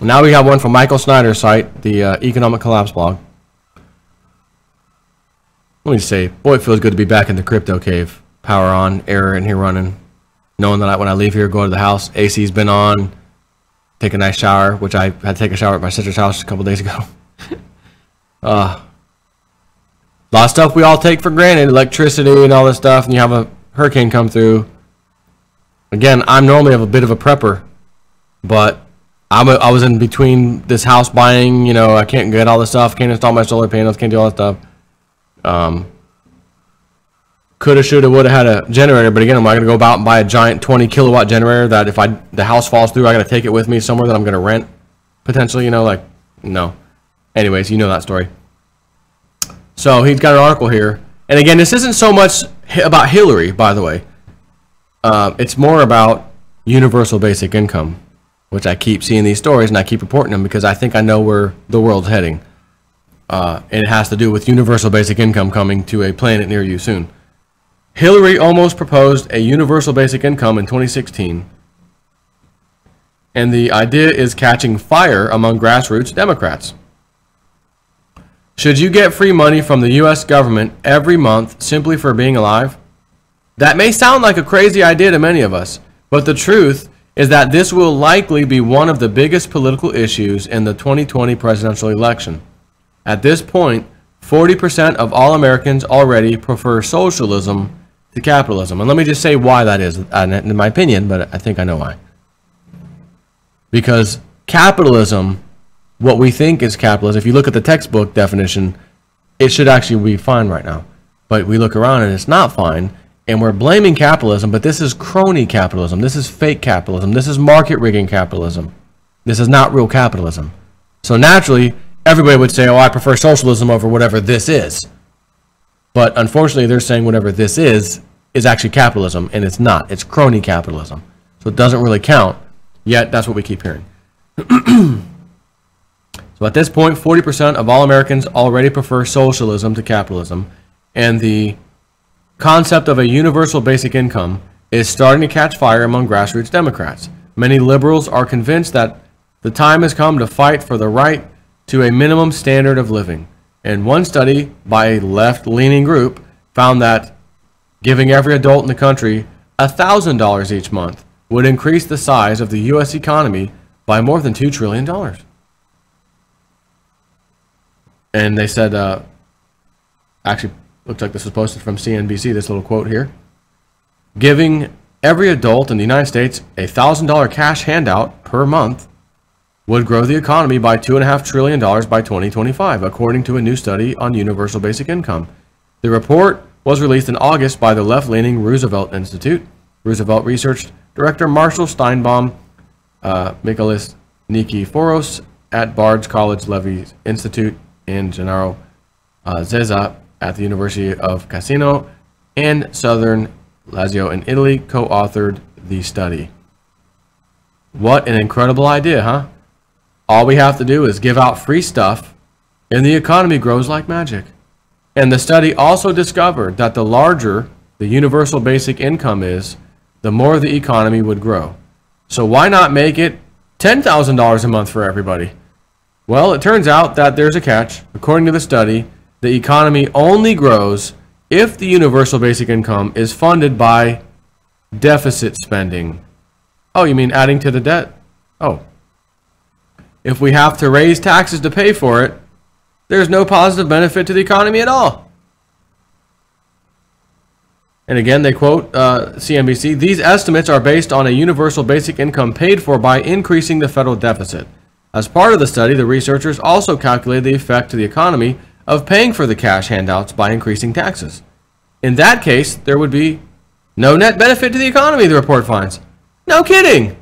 Now we have one from Michael Snyder's site, the Economic Collapse blog. Let me say, boy, it feels good to be back in the crypto cave. Power on, air in here running. Knowing that when I leave here, go to the house, AC's been on, take a nice shower, which I had to take a shower at my sister's house a couple days ago. A lot of stuff we all take for granted, electricity and all this stuff, and you have a hurricane come through. Again, I'm normally a bit of a prepper, but I was in between this house buying, I can't get all this stuff, can't install my solar panels, can't do all that stuff. Coulda, shoulda, woulda had a generator, but again, am I going to go out and buy a giant 20 kilowatt generator that if the house falls through, I got to take it with me somewhere that I'm going to rent, potentially, no. Anyways, you know that story. So he's got an article here. And again, this isn't so much about Hillary, by the way. It's more about universal basic income, which I keep seeing these stories and I keep reporting them because I think I know where the world's heading. And it has to do with universal basic income coming to a planet near you soon. Hillary almost proposed a universal basic income in 2016. And the idea is catching fire among grassroots Democrats. Should you get free money from the U.S. government every month simply for being alive? That may sound like a crazy idea to many of us, but the truth is that this will likely be one of the biggest political issues in the 2020 presidential election. At this point, 40% of all Americans already prefer socialism to capitalism. And let me just say why that is, in my opinion, but I think I know why. Because capitalism, what we think is capitalism, if you look at the textbook definition, it should actually be fine right now. But we look around and it's not fine, and we're blaming capitalism, but this is crony capitalism. This is fake capitalism. This is market rigging capitalism. This is not real capitalism. So naturally, everybody would say, oh, I prefer socialism over whatever this is. But unfortunately, they're saying whatever this is actually capitalism, and it's not. It's crony capitalism. So it doesn't really count, yet that's what we keep hearing. So at this point, 40% of all Americans already prefer socialism to capitalism, and the concept of a universal basic income is starting to catch fire among grassroots Democrats. Many liberals are convinced that the time has come to fight for the right to a minimum standard of living. And one study by a left-leaning group found that giving every adult in the country $1,000 each month would increase the size of the U.S. economy by more than $2 trillion. And they said, actually, looks like this was posted from CNBC, this little quote here. Giving every adult in the United States a $1,000 cash handout per month would grow the economy by $2.5 trillion by 2025, according to a new study on universal basic income. The report was released in August by the left-leaning Roosevelt Institute. Roosevelt Research Director Marshall Steinbaum, Michaelis Nikiforos at Bard's College Levy Institute, and Gennaro Zezza at the University of Cassino and Southern Lazio in Italy co-authored the study. What an incredible idea, huh? All we have to do is give out free stuff and the economy grows like magic. And the study also discovered that the larger the universal basic income is, the more the economy would grow. So why not make it $10,000 a month for everybody? Well, it turns out that there's a catch. According to the study, the economy only grows if the universal basic income is funded by deficit spending. Oh, you mean adding to the debt? Oh. If we have to raise taxes to pay for it, there's no positive benefit to the economy at all. And again, they quote CNBC, these estimates are based on a universal basic income paid for by increasing the federal deficit. As part of the study, the researchers also calculated the effect to the economy of paying for the cash handouts by increasing taxes. In that case, there would be no net benefit to the economy, the report finds. No kidding.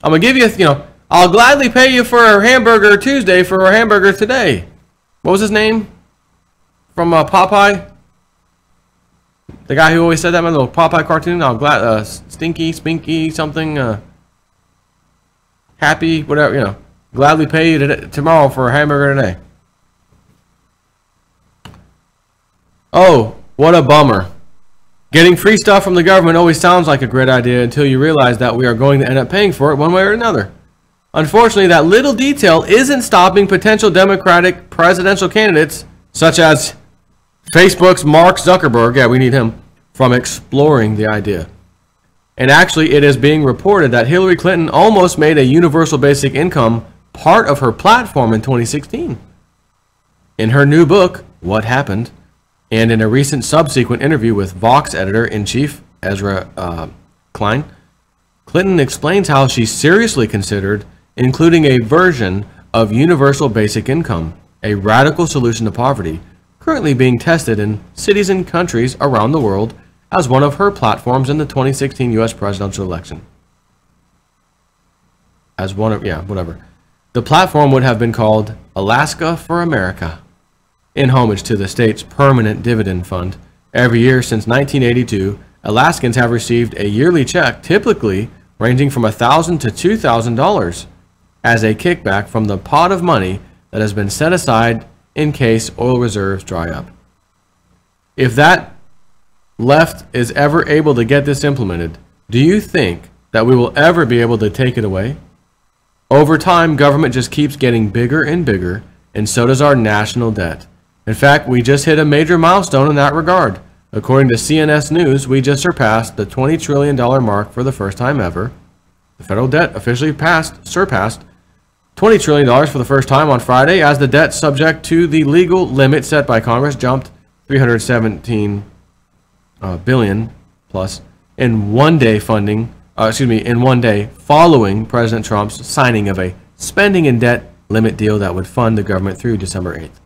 I'm going to give you, I'll gladly pay you for a hamburger Tuesday for a hamburger today. What was his name? From Popeye? The guy who always said that in my little Popeye cartoon? Stinky, Spinky, something, happy, whatever, gladly pay you tomorrow for a hamburger today. Oh, what a bummer. Getting free stuff from the government always sounds like a great idea until you realize that we are going to end up paying for it one way or another. Unfortunately, that little detail isn't stopping potential Democratic presidential candidates, such as Facebook's Mark Zuckerberg, yeah, we need him, from exploring the idea. And actually, it is being reported that Hillary Clinton almost made a universal basic income part of her platform in 2016. In her new book, What Happened, and in a recent subsequent interview with Vox editor-in-chief Ezra Klein, Clinton explains how she seriously considered including a version of universal basic income, a radical solution to poverty, currently being tested in cities and countries around the world as one of her platforms in the 2016 U.S. presidential election. As one of, whatever. The platform would have been called Alaska for America, in homage to the state's permanent dividend fund. Every year since 1982, Alaskans have received a yearly check, typically ranging from $1,000 to $2,000, as a kickback from the pot of money that has been set aside in case oil reserves dry up. If that left is ever able to get this implemented, do you think that we will ever be able to take it away? Over time, government just keeps getting bigger and bigger, and so does our national debt. In fact, we just hit a major milestone in that regard. According to CNS News, we just surpassed the $20 trillion mark for the first time ever. The federal debt officially surpassed $20 trillion for the first time on Friday, as the debt subject to the legal limit set by Congress jumped $317 billion plus in one day following President Trump's signing of a spending and debt limit deal that would fund the government through December 8th.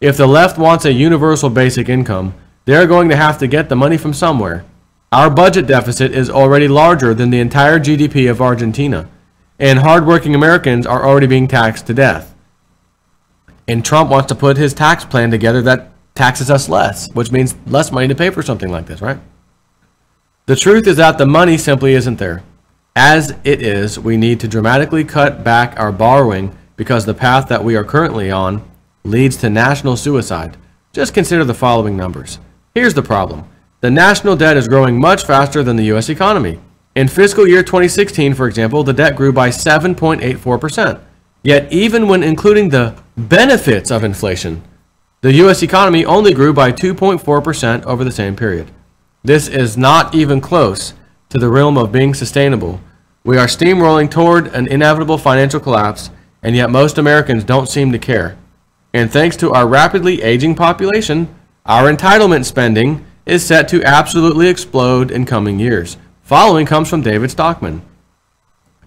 If the left wants a universal basic income, they're going to have to get the money from somewhere. Our budget deficit is already larger than the entire GDP of Argentina, and hardworking Americans are already being taxed to death. And Trump wants to put his tax plan together that taxes us less, which means less money to pay for something like this, right? The truth is that the money simply isn't there. As it is, we need to dramatically cut back our borrowing because the path that we are currently on leads to national suicide. Just consider the following numbers. Here's the problem. The national debt is growing much faster than the U.S. economy. In fiscal year 2016, for example, the debt grew by 7.84%. Yet even when including the benefits of inflation, the U.S. economy only grew by 2.4% over the same period. This is not even close to the realm of being sustainable. We are steamrolling toward an inevitable financial collapse, and yet most Americans don't seem to care. And thanks to our rapidly aging population, our entitlement spending is set to absolutely explode in coming years. Following comes from David Stockman.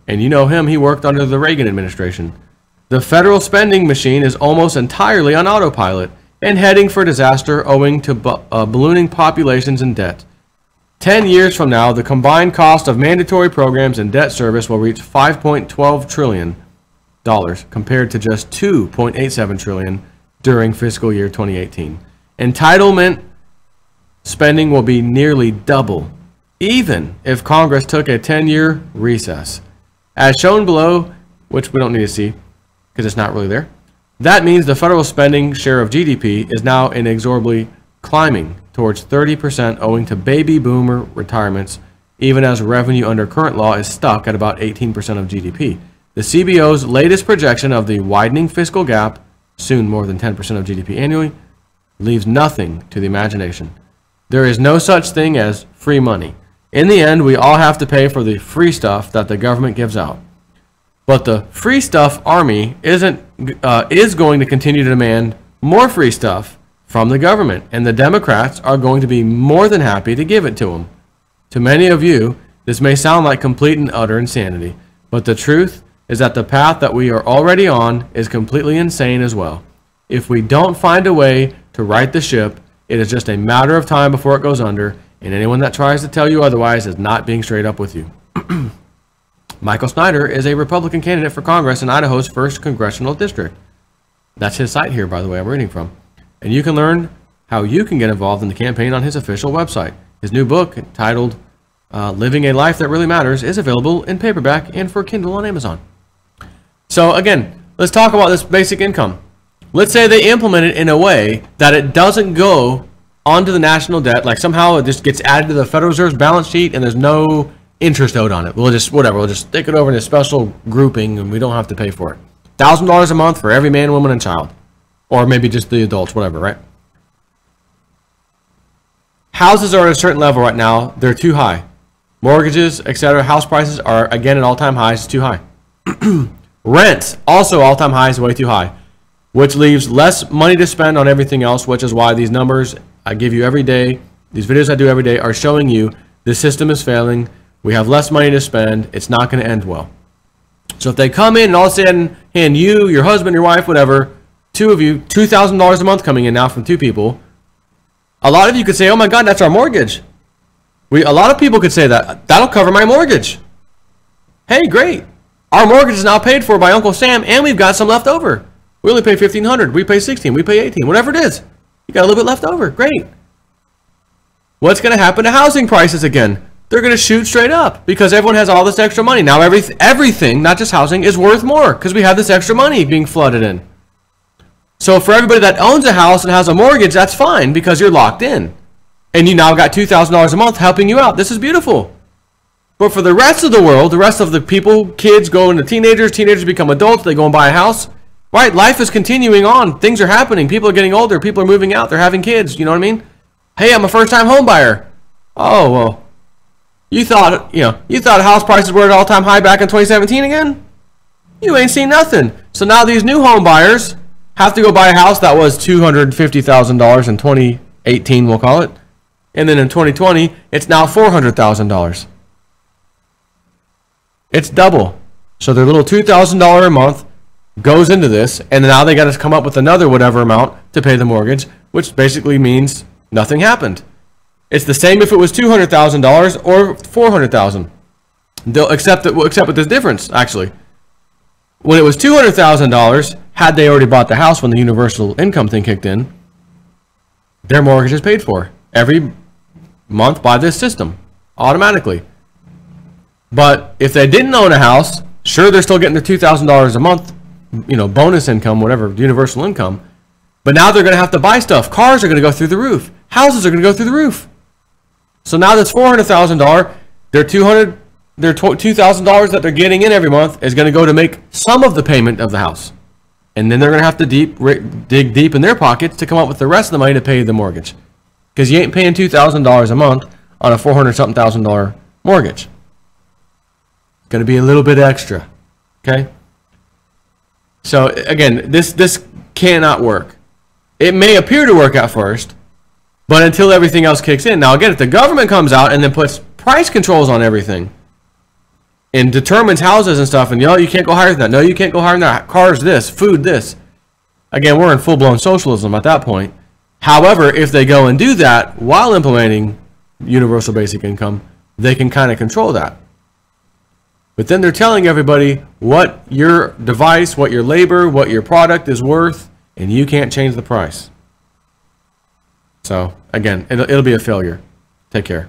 And you know him, he worked under the Reagan administration. The federal spending machine is almost entirely on autopilot and heading for disaster owing to ballooning populations and debt. 10 years from now, the combined cost of mandatory programs and debt service will reach $5.12 trillion compared to just $2.87 trillion during fiscal year 2018. Entitlement spending will be nearly double, even if Congress took a 10-year recess. As shown below, which we don't need to see because it's not really there, that means the federal spending share of GDP is now inexorably climbing towards 30% owing to baby boomer retirements, even as revenue under current law is stuck at about 18% of GDP. The CBO's latest projection of the widening fiscal gap, soon more than 10% of GDP annually, leaves nothing to the imagination. There is no such thing as free money. In the end, we all have to pay for the free stuff that the government gives out. But the free stuff army is going to continue to demand more free stuff from the government, and the Democrats are going to be more than happy to give it to them. To many of you, this may sound like complete and utter insanity, but the truth is that the path that we are already on is completely insane as well. If we don't find a way to right the ship, it is just a matter of time before it goes under, and anyone that tries to tell you otherwise is not being straight up with you. Michael Snyder is a Republican candidate for Congress in Idaho's 1st Congressional District. That's his site here, by the way, I'm reading from. And you can learn how you can get involved in the campaign on his official website. His new book, titled Living a Life That Really Matters, is available in paperback and for Kindle on Amazon. So again, let's talk about this basic income. Let's say they implement it in a way that it doesn't go onto the national debt, like somehow it just gets added to the Federal Reserve's balance sheet and there's no interest owed on it. We'll just, whatever, we'll just stick it over in a special grouping and we don't have to pay for it. $1,000 a month for every man, woman, and child. Or maybe just the adults, whatever, right? Houses are at a certain level right now. They're too high. Mortgages, etc. House prices are, again, at all-time highs. Too high. Rent, also all-time highs, way too high. Which leaves less money to spend on everything else, which is why these numbers I give you every day, these videos I do every day, are showing you the system is failing. We have less money to spend. It's not going to end well. So if they come in and all of a sudden hand you, your husband, your wife, whatever, two of you, $2,000 a month coming in now from two people, a lot of you could say, oh my God, that's our mortgage. A lot of people could say that. That'll cover my mortgage. Hey, great. Our mortgage is now paid for by Uncle Sam, and we've got some left over. We only pay $1,500. We pay $1,600. We pay $1,800. Whatever it is. You got a little bit left over. Great. What's going to happen to housing prices again? They're going to shoot straight up because everyone has all this extra money. Now everything, not just housing, is worth more because we have this extra money being flooded in. So for everybody that owns a house and has a mortgage, that's fine because you're locked in. And you now got $2,000 a month helping you out. This is beautiful. But for the rest of the world, the rest of the people, kids go into teenagers become adults, they go and buy a house. Right, life is continuing on. Things are happening. People are getting older. People are moving out. They're having kids. You know what I mean? Hey, I'm a first-time home buyer. Oh, well, you thought house prices were at an all-time high back in 2017 again? You ain't seen nothing. So now these new home buyers have to go buy a house that was $250,000 in 2018, we'll call it. And then in 2020, it's now $400,000. It's double. So their little $2,000 a month goes into this, and now they got to come up with another whatever amount to pay the mortgage, which basically means nothing happened. It's the same if it was $200,000 or $400,000. Except with this difference, actually. When it was $200,000, had they already bought the house when the universal income thing kicked in, their mortgage is paid for every month by this system, automatically. But if they didn't own a house, sure, they're still getting their $2,000 a month, bonus income, whatever, universal income. But now they're going to have to buy stuff. Cars are going to go through the roof. Houses are going to go through the roof. So now that's $400,000. Their $2,000 that they're getting in every month is going to go to make some of the payment of the house. And then they're going to have to dig deep in their pockets to come up with the rest of the money to pay the mortgage. Because you ain't paying $2,000 a month on a $400-something mortgage. It's going to be a little bit extra. Okay? So again, this cannot work. It may appear to work at first, but until everything else kicks in. Now again, if the government comes out and then puts price controls on everything and determines houses and stuff, and you can't go higher than that. No, you can't go higher than that. Cars this, food this. Again, we're in full-blown socialism at that point. However, if they go and do that while implementing universal basic income, they can kind of control that. But then they're telling everybody what your device, what your labor, what your product is worth, and you can't change the price. So, again, it'll be a failure. Take care.